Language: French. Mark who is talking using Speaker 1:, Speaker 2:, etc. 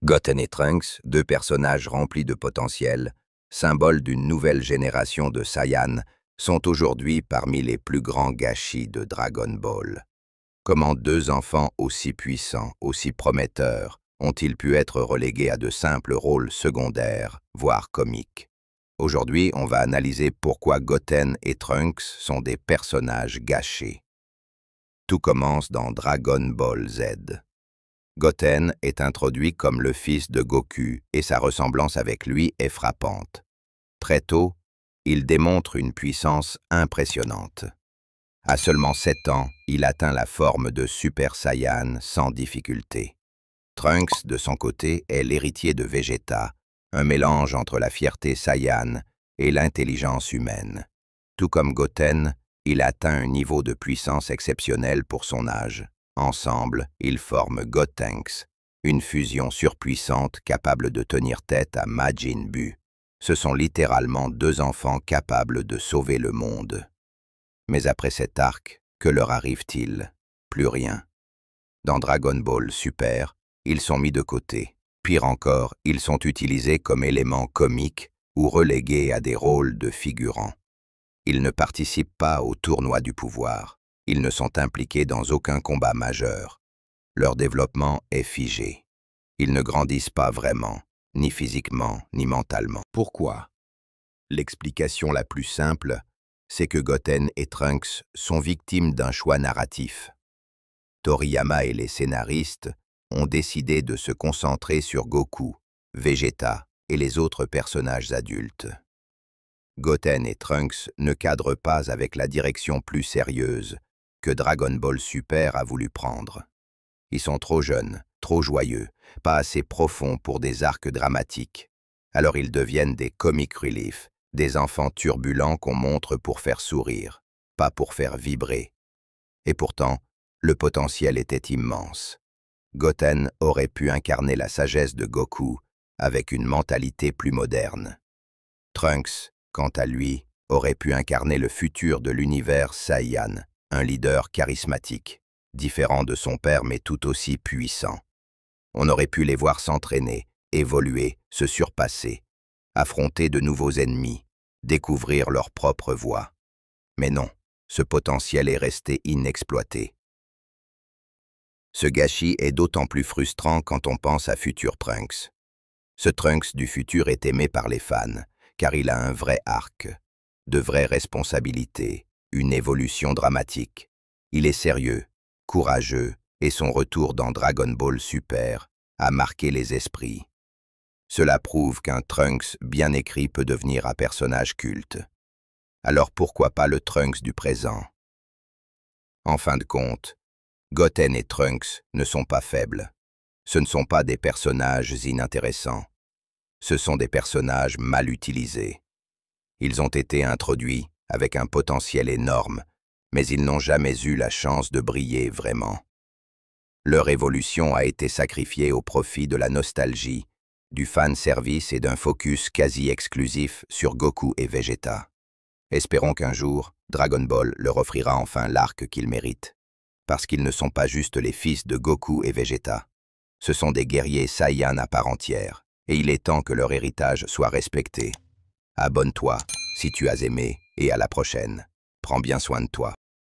Speaker 1: Goten et Trunks, deux personnages remplis de potentiel, symboles d'une nouvelle génération de Saiyans, sont aujourd'hui parmi les plus grands gâchis de Dragon Ball. Comment deux enfants aussi puissants, aussi prometteurs, ont-ils pu être relégués à de simples rôles secondaires, voire comiques? Aujourd'hui, on va analyser pourquoi Goten et Trunks sont des personnages gâchés. Tout commence dans Dragon Ball Z. Goten est introduit comme le fils de Goku et sa ressemblance avec lui est frappante. Très tôt, il démontre une puissance impressionnante. À seulement 7 ans, il atteint la forme de Super Saiyan sans difficulté. Trunks, de son côté, est l'héritier de Vegeta, un mélange entre la fierté Saiyan et l'intelligence humaine. Tout comme Goten, il atteint un niveau de puissance exceptionnel pour son âge. Ensemble, ils forment Gotenks, une fusion surpuissante capable de tenir tête à Majin Buu. Ce sont littéralement deux enfants capables de sauver le monde. Mais après cet arc, que leur arrive-t-il? Plus rien. Dans Dragon Ball Super, ils sont mis de côté. Pire encore, ils sont utilisés comme éléments comiques ou relégués à des rôles de figurants. Ils ne participent pas au tournoi du pouvoir. Ils ne sont impliqués dans aucun combat majeur. Leur développement est figé. Ils ne grandissent pas vraiment, ni physiquement, ni mentalement. Pourquoi? L'explication la plus simple, c'est que Goten et Trunks sont victimes d'un choix narratif. Toriyama et les scénaristes ont décidé de se concentrer sur Goku, Vegeta et les autres personnages adultes. Goten et Trunks ne cadrent pas avec la direction plus sérieuse que Dragon Ball Super a voulu prendre. Ils sont trop jeunes, trop joyeux, pas assez profonds pour des arcs dramatiques. Alors ils deviennent des comic relief, des enfants turbulents qu'on montre pour faire sourire, pas pour faire vibrer. Et pourtant, le potentiel était immense. Goten aurait pu incarner la sagesse de Goku avec une mentalité plus moderne. Trunks, quant à lui, aurait pu incarner le futur de l'univers Saiyan, un leader charismatique, différent de son père mais tout aussi puissant. On aurait pu les voir s'entraîner, évoluer, se surpasser, affronter de nouveaux ennemis, découvrir leur propre voie. Mais non, ce potentiel est resté inexploité. Ce gâchis est d'autant plus frustrant quand on pense à futur Trunks. Ce Trunks du futur est aimé par les fans, car il a un vrai arc, de vraies responsabilités, une évolution dramatique. Il est sérieux, courageux, et son retour dans Dragon Ball Super a marqué les esprits. Cela prouve qu'un Trunks bien écrit peut devenir un personnage culte. Alors pourquoi pas le Trunks du présent? En fin de compte, Goten et Trunks ne sont pas faibles. Ce ne sont pas des personnages inintéressants. Ce sont des personnages mal utilisés. Ils ont été introduits avec un potentiel énorme, mais ils n'ont jamais eu la chance de briller vraiment. Leur évolution a été sacrifiée au profit de la nostalgie, du fan service et d'un focus quasi exclusif sur Goku et Vegeta. Espérons qu'un jour, Dragon Ball leur offrira enfin l'arc qu'ils méritent. Parce qu'ils ne sont pas juste les fils de Goku et Vegeta. Ce sont des guerriers Saiyans à part entière, et il est temps que leur héritage soit respecté. Abonne-toi si tu as aimé, et à la prochaine. Prends bien soin de toi.